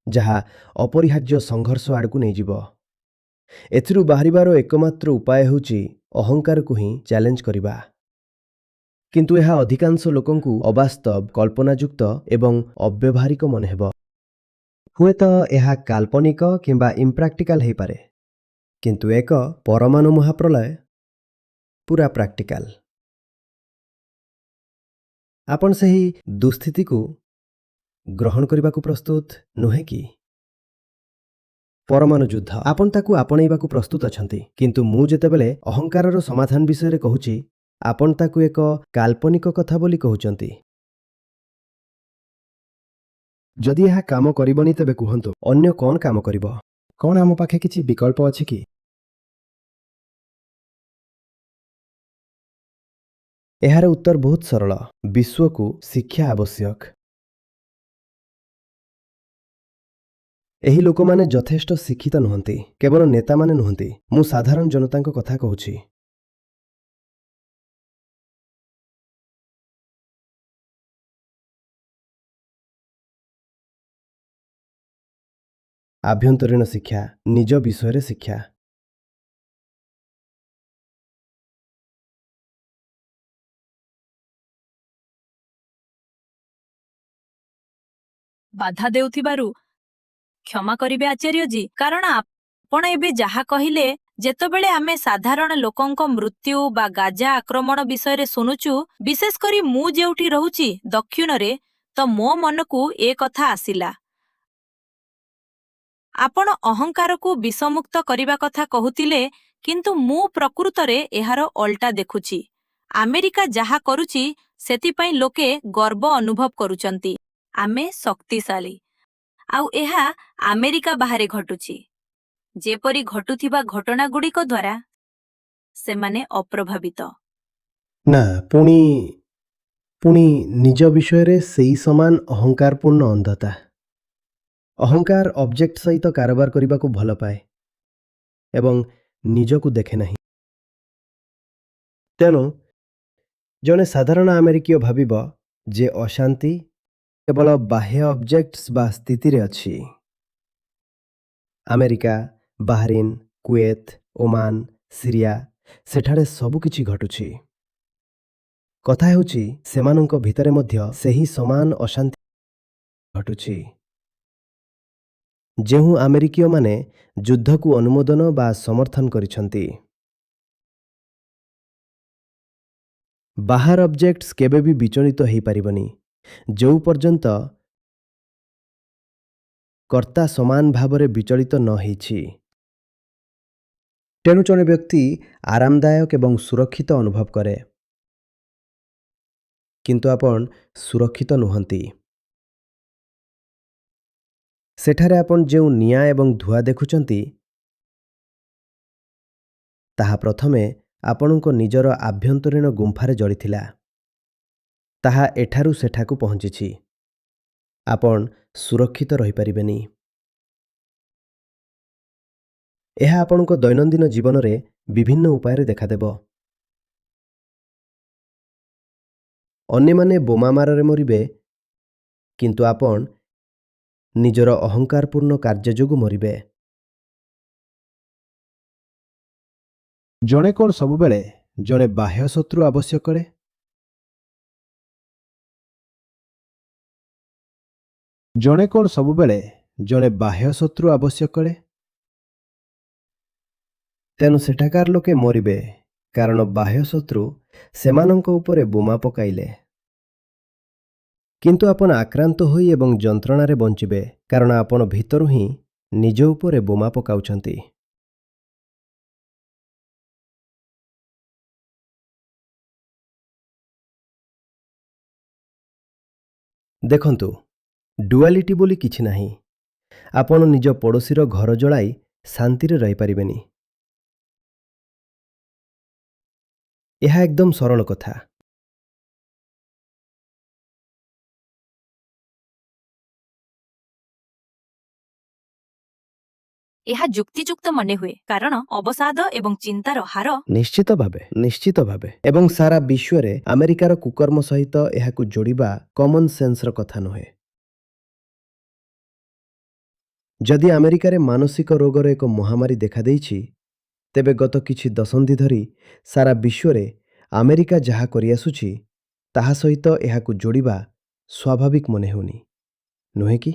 ଯାହା ଅପରିହାର୍ଯ୍ୟ ସଂଘର୍ଷ ଆଡ଼କୁ ନେଇଯିବ। ଏଥିରୁ ବାହାରିବାର ଏକମାତ୍ର ଉପାୟ ହେଉଛି ଅହଙ୍କାରକୁ ହିଁ ଚ୍ୟାଲେଞ୍ଜ କରିବା। କିନ୍ତୁ ଏହା ଅଧିକାଂଶ ଲୋକଙ୍କୁ ଅବାସ୍ତବ, କଳ୍ପନାଯୁକ୍ତ ଏବଂ ଅବ୍ୟବହାରିକ ମନେହେବ। ହୁଏତ ଏହା କାଳ୍ପନିକ କିମ୍ବା ଇମ୍ପ୍ରାକ୍ଟିକାଲ ହୋଇପାରେ, କିନ୍ତୁ ଏକ ପରମାଣୁ ମହାପ୍ରଳୟ ପୁରା ପ୍ରାକ୍ଟିକାଲ। ଆପଣ ସେହି ଦୁଃସ୍ଥିତିକୁ ଗ୍ରହଣ କରିବାକୁ ପ୍ରସ୍ତୁତ ନୁହେଁ କି? ପରମାଣୁ ଯୁଦ୍ଧ, ଆପଣ ତାକୁ ଆପଣେଇବାକୁ ପ୍ରସ୍ତୁତ ଅଛନ୍ତି, କିନ୍ତୁ ମୁଁ ଯେତେବେଳେ ଅହଙ୍କାରର ସମାଧାନ ବିଷୟରେ କହୁଛି, ଆପଣ ତାକୁ ଏକ କାଳ୍ପନିକ କଥା ବୋଲି କହୁଛନ୍ତି। ଯଦି ଏହା କାମ କରିବନି ତେବେ କୁହନ୍ତୁ, ଅନ୍ୟ କ'ଣ କାମ କରିବ? କ'ଣ ଆମ ପାଖେ କିଛି ବିକଳ୍ପ ଅଛି କି? ଏହାର ଉତ୍ତର ବହୁତ ସରଳ। ବିଶ୍ୱକୁ ଶିକ୍ଷା ଆବଶ୍ୟକ। ଏହି ଲୋକମାନେ ଯଥେଷ୍ଟ ଶିକ୍ଷିତ ନୁହନ୍ତି, କେବଳ ନେତାମାନେ ନୁହନ୍ତି, ମୁଁ ସାଧାରଣ ଜନତାଙ୍କ କଥା କହୁଛି। ଆଭ୍ୟନ୍ତରୀଣ ଶିକ୍ଷା, ନିଜ ବିଷୟରେ ଶିକ୍ଷା। ବାଧା ଦେଉଥିବାରୁ କ୍ଷମା କରିବେ ଆଚାର୍ଯ୍ୟଜୀ, କାରଣ ଆପଣ ଏବେ ଯାହା କହିଲେ, ଯେତେବେଳେ ଆମେ ସାଧାରଣ ଲୋକଙ୍କ ମୃତ୍ୟୁ ବା ଗାଜା ଆକ୍ରମଣ ବିଷୟରେ ଶୁଣୁଛୁ, ବିଶେଷ କରି ମୁଁ ଯେଉଁଠି ରହୁଛି ଦକ୍ଷିଣରେ, ତ ମୋ ମନକୁ ଏ କଥା ଆସିଲା। ଆପଣ ଅହଙ୍କାରକୁ ବିଷମୁକ୍ତ କରିବା କଥା କହୁଥିଲେ, କିନ୍ତୁ ମୁଁ ପ୍ରକୃତରେ ଏହାର ଓଲଟା ଦେଖୁଛି। ଆମେରିକା ଯାହା କରୁଛି ସେଥିପାଇଁ ଲୋକେ ଗର୍ବ ଅନୁଭବ କରୁଛନ୍ତି। ଆମେ ଶକ୍ତିଶାଳୀ, ଆଉ ଏହା ଆମେରିକା ବାହାରେ ଘଟୁଛି। ଯେପରି ଘଟୁଥିବା ଘଟଣାଗୁଡ଼ିକ ଦ୍ୱାରା ସେମାନେ ଅପ୍ରଭାବିତ। ନା, ପୁଣି ନିଜ ବିଷୟରେ ସେହି ସମାନ ଅହଙ୍କାରପୂର୍ଣ୍ଣ ଅନ୍ଧତା। ଅହଙ୍କାର ଅବଜେକ୍ଟ ସହିତ କାରବାର କରିବାକୁ ଭଲ ପାଏ ଏବଂ ନିଜକୁ ଦେଖେ ନାହିଁ। ତେଣୁ ଜଣେ ସାଧାରଣ ଆମେରିକୀୟ ଭାବିବ ଯେ ଅଶାନ୍ତି କେବଳ ବାହ୍ୟ ଅବଜେକ୍ଟସ୍ ବା ସ୍ଥିତିରେ ଅଛି। America, Bahrain, Kuwait, Oman, Syria ସେଠାରେ ସବୁକିଛି ଘଟୁଛି। କଥା ହେଉଛି ସେମାନଙ୍କ ଭିତରେ ମଧ୍ୟ ସେହି ସମାନ ଅଶାନ୍ତି ଘଟୁଛି। ଯେଉଁ ଆମେରିକୀୟମାନେ ଯୁଦ୍ଧକୁ ଅନୁମୋଦନ ବା ସମର୍ଥନ କରିଛନ୍ତି। ବାହାର ଅବଜେକ୍ଟସ୍ କେବେ ବି ବିଚଳିତ ହୋଇପାରିବନି ଯେଉଁ ପର୍ଯ୍ୟନ୍ତ କର୍ତ୍ତା ସମାନ ଭାବରେ ବିଚଳିତ ନ ହୋଇଛି। ତେଣୁ ଜଣେ ବ୍ୟକ୍ତି ଆରାମଦାୟକ ଏବଂ ସୁରକ୍ଷିତ ଅନୁଭବ କରେ, କିନ୍ତୁ ଆପଣ ସୁରକ୍ଷିତ ନୁହନ୍ତି। ସେଠାରେ ଆପଣ ଯେଉଁ ନିଆଁ ଏବଂ ଧୂଆଁ ଦେଖୁଛନ୍ତି, ତାହା ପ୍ରଥମେ ଆପଣଙ୍କ ନିଜର ଆଭ୍ୟନ୍ତରୀଣ ଗୁମ୍ଫାରେ ଜଳିଥିଲା। ତାହା ଏଠାରୁ ସେଠାକୁ ପହଞ୍ଚିଛି। ଆପଣ ସୁରକ୍ଷିତ ରହିପାରିବେନି। ଏହା ଆପଣଙ୍କ ଦୈନନ୍ଦିନ ଜୀବନରେ ବିଭିନ୍ନ ଉପାୟରେ ଦେଖାଦେବ। ଅନ୍ୟମାନେ ବୋମା ମାଡ଼ରେ ମରିବେ, କିନ୍ତୁ ଆପଣ ନିଜର ଅହଙ୍କାରପୂର୍ଣ୍ଣ କାର୍ଯ୍ୟ ଯୋଗୁଁ ମରିବେ। ଜଣେ କ'ଣ ସବୁବେଳେ ଜଣେ ବାହ୍ୟ ଶତ୍ରୁ ଆବଶ୍ୟକ କରେ? ଜଣେ କ'ଣ ସବୁବେଳେ ଜଣେ ବାହ୍ୟ ଶତ୍ରୁ ଆବଶ୍ୟକ କରେ? ତେଣୁ ସେଠାକାର ଲୋକେ ମରିବେ କାରଣ ବାହ୍ୟ ଶତ୍ରୁ ସେମାନଙ୍କ ଉପରେ ବୋମା ପକାଇଲେ। କିନ୍ତୁ ଆପଣ ଆକ୍ରାନ୍ତ ହୋଇ ଏବଂ ଯନ୍ତ୍ରଣାରେ ବଞ୍ଚିବେ କାରଣ ଆପଣ ଭିତରୁ ହିଁ ନିଜ ଉପରେ ବୋମା ପକାଉଛନ୍ତି। ଦେଖନ୍ତୁ, ଡୁଆଲିଟି ବୋଲି କିଛି ନାହିଁ। ଆପଣ ନିଜ ପଡ଼ୋଶୀର ଘର ଜଳାଇ ଶାନ୍ତିରେ ରହିପାରିବେନି। ଏହା ଏକଦମ ସରଳ କଥା। ଏହା ଯୁକ୍ତିଯୁକ୍ତ ମନେହୁଏ କାରଣ ଅବସାଦ ଏବଂ ଚିନ୍ତାର ହାର ନିଶ୍ଚିତ ଭାବେ ଏବଂ ସାରା ବିଶ୍ୱରେ ଆମେରିକାର କୁକର୍ମ ସହିତ ଏହାକୁ ଯୋଡ଼ିବା କମନ ସେନ୍ସର କଥା ନୁହେଁ। ଯଦି ଆମେରିକାରେ ମାନସିକ ରୋଗର ଏକ ମହାମାରୀ ଦେଖାଦେଇଛି, ତେବେ ଗତ କିଛି ଦଶନ୍ଧି ଧରି ସାରା ବିଶ୍ୱରେ ଆମେରିକା ଯାହା କରିଆସୁଛି ତାହା ସହିତ ଏହାକୁ ଯୋଡ଼ିବା ସ୍ୱାଭାବିକ ମନେ ହେଉନି, ନୁହେଁ କି?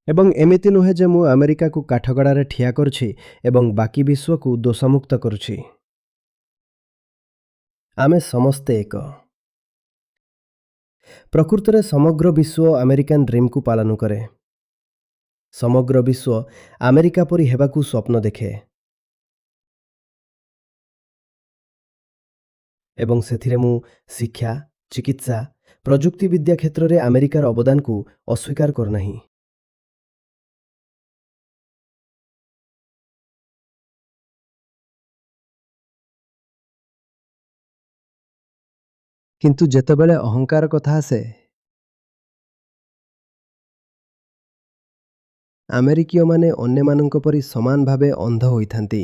ଏବଂ ଏମିତି ନୁହେଁ ଯେ ମୁଁ ଆମେରିକାକୁ କାଠଗଡ଼ାରେ ଠିଆ କରୁଛି ଏବଂ ବାକି ବିଶ୍ୱକୁ ଦୋଷମୁକ୍ତ କରୁଛି। ଆମେ ସମସ୍ତେ ଏକ। ପ୍ରକୃତରେ ସମଗ୍ର ବିଶ୍ୱ ଆମେରିକାନ ଡ୍ରିମ୍କୁ ପାଳନ କରେ। ସମଗ୍ର ବିଶ୍ୱ ଆମେରିକା ପରି ହେବାକୁ ସ୍ୱପ୍ନ ଦେଖେ ଏବଂ ସେଥିରେ ମୁଁ ଶିକ୍ଷା, ଚିକିତ୍ସା, ପ୍ରଯୁକ୍ତିବିଦ୍ୟା କ୍ଷେତ୍ରରେ ଆମେରିକାର ଅବଦାନକୁ ଅସ୍ୱୀକାର କରୁନାହିଁ। କିନ୍ତୁ ଯେତେବେଳେ ଅହଙ୍କାର କଥା ଆସେ, ଆମେରିକୀୟମାନେ ଅନ୍ୟମାନଙ୍କ ପରି ସମାନ ଭାବେ ଅନ୍ଧ ହୋଇଥାନ୍ତି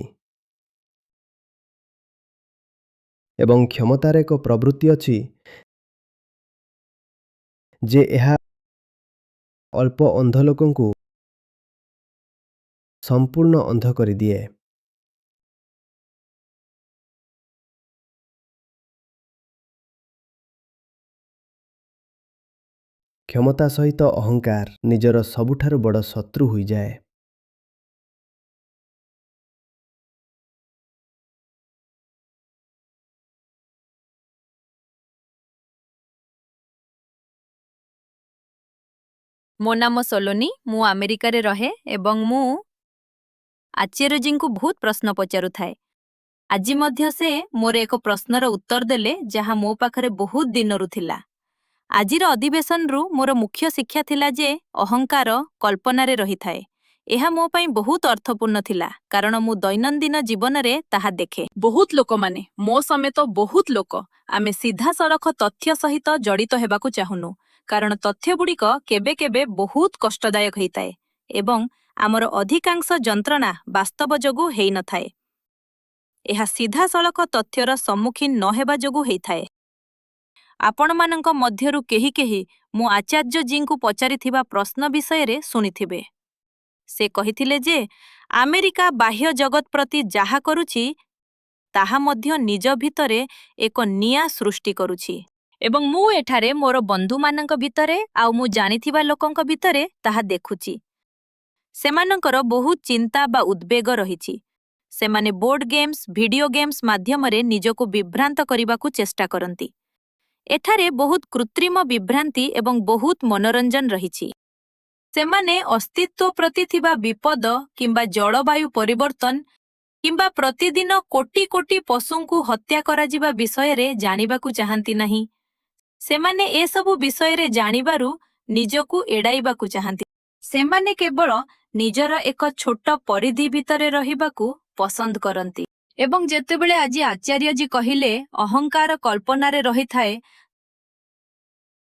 ଏବଂ କ୍ଷମତାର ଏକ ପ୍ରବୃତ୍ତି ଅଛି ଯେ ଏହା ଅଳ୍ପ ଅନ୍ଧ ଲୋକଙ୍କୁ ସମ୍ପୂର୍ଣ୍ଣ ଅନ୍ଧ କରିଦିଏ। କ୍ଷମତା ସହିତ ଅହଙ୍କାର ନିଜର ସବୁଠାରୁ ବଡ଼ ଶତ୍ରୁ ହୋଇଯାଏ। ମୋ ନାମ ସଲୋନି, ମୁଁ ଆମେରିକାରେ ରହେ ଏବଂ ମୁଁ ଆଚାର୍ଯ୍ୟଜୀଙ୍କୁ ବହୁତ ପ୍ରଶ୍ନ ପଚାରୁଥାଏ। ଆଜି ମଧ୍ୟ ସେ ମୋର ଏକ ପ୍ରଶ୍ନର ଉତ୍ତର ଦେଲେ ଯାହା ମୋ ପାଖରେ ବହୁତ ଦିନରୁ ଥିଲା। ଆଜିର ଅଧିବେଶନରୁ ମୋର ମୁଖ୍ୟ ଶିକ୍ଷା ଥିଲା ଯେ ଅହଙ୍କାର କଳ୍ପନାରେ ରହିଥାଏ। ଏହା ମୋ ପାଇଁ ବହୁତ ଅର୍ଥପୂର୍ଣ୍ଣ ଥିଲା କାରଣ ମୁଁ ଦୈନନ୍ଦିନ ଜୀବନରେ ତାହା ଦେଖେ। ବହୁତ ଲୋକମାନେ, ମୋ ସମେତ ବହୁତ ଲୋକ, ଆମେ ସିଧାସଳଖ ତଥ୍ୟ ସହିତ ଜଡ଼ିତ ହେବାକୁ ଚାହୁଁନୁ କାରଣ ତଥ୍ୟଗୁଡ଼ିକ କେବେ କେବେ ବହୁତ କଷ୍ଟଦାୟକ ହୋଇଥାଏ ଏବଂ ଆମର ଅଧିକାଂଶ ଯନ୍ତ୍ରଣା ବାସ୍ତବ ଯୋଗୁଁ ହୋଇନଥାଏ। ଏହା ସିଧାସଳଖ ତଥ୍ୟର ସମ୍ମୁଖୀନ ନ ହେବା ଯୋଗୁଁ ହୋଇଥାଏ। ଆପଣମାନଙ୍କ ମଧ୍ୟରୁ କେହି କେହି ମୁଁ ଆଚାର୍ଯ୍ୟଜୀଙ୍କୁ ପଚାରିଥିବା ପ୍ରଶ୍ନ ବିଷୟରେ ଶୁଣିଥିବେ। ସେ କହିଥିଲେ ଯେ ଆମେରିକା ବାହ୍ୟ ଜଗତ ପ୍ରତି ଯାହା କରୁଛି ତାହା ମଧ୍ୟ ନିଜ ଭିତରେ ଏକ ନିଆଁ ସୃଷ୍ଟି କରୁଛି। ଏବଂ ମୁଁ ଏଠାରେ ମୋର ବନ୍ଧୁମାନଙ୍କ ଭିତରେ ଆଉ ମୁଁ ଜାଣିଥିବା ଲୋକଙ୍କ ଭିତରେ ତାହା ଦେଖୁଛି। ସେମାନଙ୍କର ବହୁତ ଚିନ୍ତା ବା ଉଦ୍ବେଗ ରହିଛି। ସେମାନେ ବୋର୍ଡ ଗେମ୍ସ, ଭିଡିଓ ଗେମ୍ସ ମାଧ୍ୟମରେ ନିଜକୁ ବିଭ୍ରାନ୍ତ କରିବାକୁ ଚେଷ୍ଟା କରନ୍ତି। ଏଠାରେ ବହୁତ କୃତ୍ରିମ ବିଭ୍ରାନ୍ତି ଏବଂ ବହୁତ ମନୋରଞ୍ଜନ ରହିଛି। ସେମାନେ ଅସ୍ତିତ୍ୱ ପ୍ରତି ଥିବା ବିପଦ କିମ୍ବା ଜଳବାୟୁ ପରିବର୍ତ୍ତନ କିମ୍ବା ପ୍ରତିଦିନ କୋଟି କୋଟି ପଶୁଙ୍କୁ ହତ୍ୟା କରାଯିବା ବିଷୟରେ ଜାଣିବାକୁ ଚାହାନ୍ତି ନାହିଁ। ସେମାନେ ଏସବୁ ବିଷୟରେ ଜାଣିବାରୁ ନିଜକୁ ଏଡ଼ାଇବାକୁ ଚାହାନ୍ତି। ସେମାନେ କେବଳ ନିଜର ଏକ ଛୋଟ ପରିଧି ଭିତରେ ରହିବାକୁ ପସନ୍ଦ କରନ୍ତି। ଏବଂ ଯେତେବେଳେ ଆଜି ଆଚାର୍ଯ୍ୟଜୀ କହିଲେ ଅହଙ୍କାର କଳ୍ପନାରେ ରହିଥାଏ,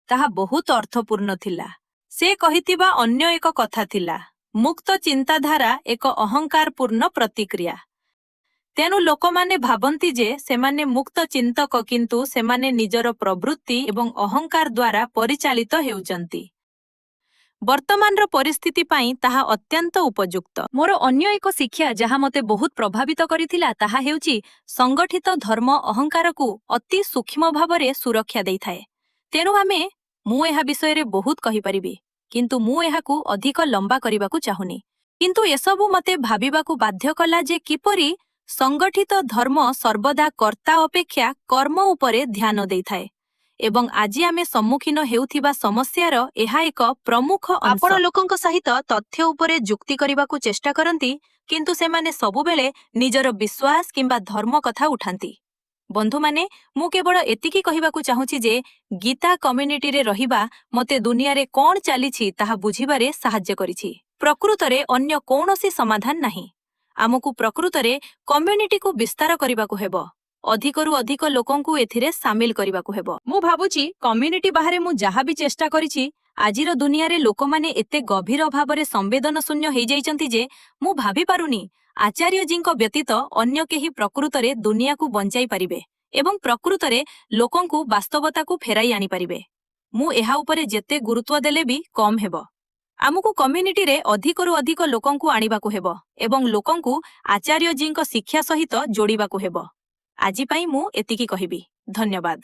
ତାହା ବହୁତ ଅର୍ଥପୂର୍ଣ୍ଣ ଥିଲା। ସେ କହିଥିବା ଅନ୍ୟ ଏକ କଥା ଥିଲା, ମୁକ୍ତ ଚିନ୍ତାଧାରା ଏକ ଅହଙ୍କାରପୂର୍ଣ୍ଣ ପ୍ରତିକ୍ରିୟା। ତେଣୁ ଲୋକମାନେ ଭାବନ୍ତି ଯେ ସେମାନେ ମୁକ୍ତ ଚିନ୍ତକ, କିନ୍ତୁ ସେମାନେ ନିଜର ପ୍ରବୃତ୍ତି ଏବଂ ଅହଙ୍କାର ଦ୍ୱାରା ପରିଚାଳିତ ହେଉଛନ୍ତି। ବର୍ତ୍ତମାନର ପରିସ୍ଥିତି ପାଇଁ ତାହା ଅତ୍ୟନ୍ତ ଉପଯୁକ୍ତ। ମୋର ଅନ୍ୟ ଏକ ଶିକ୍ଷା ଯାହା ମୋତେ ବହୁତ ପ୍ରଭାବିତ କରିଥିଲା ତାହା ହେଉଛି ସଂଗଠିତ ଧର୍ମ ଅହଙ୍କାରକୁ ଅତି ସୂକ୍ଷ୍ମ ଭାବରେ ସୁରକ୍ଷା ଦେଇଥାଏ। ତେଣୁ ମୁଁ ଏହା ବିଷୟରେ ବହୁତ କହିପାରିବି, କିନ୍ତୁ ମୁଁ ଏହାକୁ ଅଧିକ ଲମ୍ବା କରିବାକୁ ଚାହୁଁନି। କିନ୍ତୁ ଏସବୁ ମୋତେ ଭାବିବାକୁ ବାଧ୍ୟ କଲା ଯେ କିପରି ସଂଗଠିତ ଧର୍ମ ସର୍ବଦା କର୍ତ୍ତା ଅପେକ୍ଷା କର୍ମ ଉପରେ ଧ୍ୟାନ ଦେଇଥାଏ। ଏବଂ ଆଜି ଆମେ ସମ୍ମୁଖୀନ ହେଉଥିବା ସମସ୍ୟାର ଏହା ଏକ ପ୍ରମୁଖ ଅଂଶ। ଆପଣ ଲୋକଙ୍କ ସହିତ ତଥ୍ୟ ଉପରେ ଯୁକ୍ତି କରିବାକୁ ଚେଷ୍ଟା କରନ୍ତି, କିନ୍ତୁ ସେମାନେ ସବୁବେଳେ ନିଜର ବିଶ୍ୱାସ କିମ୍ବା ଧର୍ମ କଥା ଉଠାନ୍ତି। ବନ୍ଧୁମାନେ, ମୁଁ କେବଳ ଏତିକି କହିବାକୁ ଚାହୁଁଛି ଯେ ଗୀତା କମ୍ୟୁନିଟିରେ ରହିବା ମୋତେ ଦୁନିଆରେ କ'ଣ ଚାଲିଛି ତାହା ବୁଝିବାରେ ସାହାଯ୍ୟ କରିଛି। ପ୍ରକୃତରେ ଅନ୍ୟ କୌଣସି ସମାଧାନ ନାହିଁ। ଆମକୁ ପ୍ରକୃତରେ କମ୍ୟୁନିଟିକୁ ବିସ୍ତାର କରିବାକୁ ହେବ। ଅଧିକରୁ ଅଧିକ ଲୋକଙ୍କୁ ଏଥିରେ ସାମିଲ କରିବାକୁ ହେବ। ମୁଁ ଭାବୁଛି କମ୍ୟୁନିଟି ବାହାରେ ମୁଁ ଯାହା ବି ଚେଷ୍ଟା କରିଛି, ଆଜିର ଦୁନିଆରେ ଲୋକମାନେ ଏତେ ଗଭୀର ଭାବରେ ସମ୍ବେଦନଶୂନ୍ୟ ହୋଇଯାଇଛନ୍ତି ଯେ ମୁଁ ଭାବିପାରୁନି ଆଚାର୍ଯ୍ୟଜୀଙ୍କ ବ୍ୟତୀତ ଅନ୍ୟ କେହି ପ୍ରକୃତରେ ଦୁନିଆକୁ ବଞ୍ଚାଇ ପାରିବେ ଏବଂ ପ୍ରକୃତରେ ଲୋକଙ୍କୁ ବାସ୍ତବତାକୁ ଫେରାଇ ଆଣିପାରିବେ। ମୁଁ ଏହା ଉପରେ ଯେତେ ଗୁରୁତ୍ୱ ଦେଲେ ବି କମ୍ ହେବ। ଆମକୁ କମ୍ୟୁନିଟିରେ ଅଧିକରୁ ଅଧିକ ଲୋକଙ୍କୁ ଆଣିବାକୁ ହେବ ଏବଂ ଲୋକଙ୍କୁ ଆଚାର୍ଯ୍ୟଜୀଙ୍କ ଶିକ୍ଷା ସହିତ ଯୋଡ଼ିବାକୁ ହେବ। ଆଜି ପାଇଁ ମୁଁ ଏତିକି କହିବି। ଧନ୍ୟବାଦ।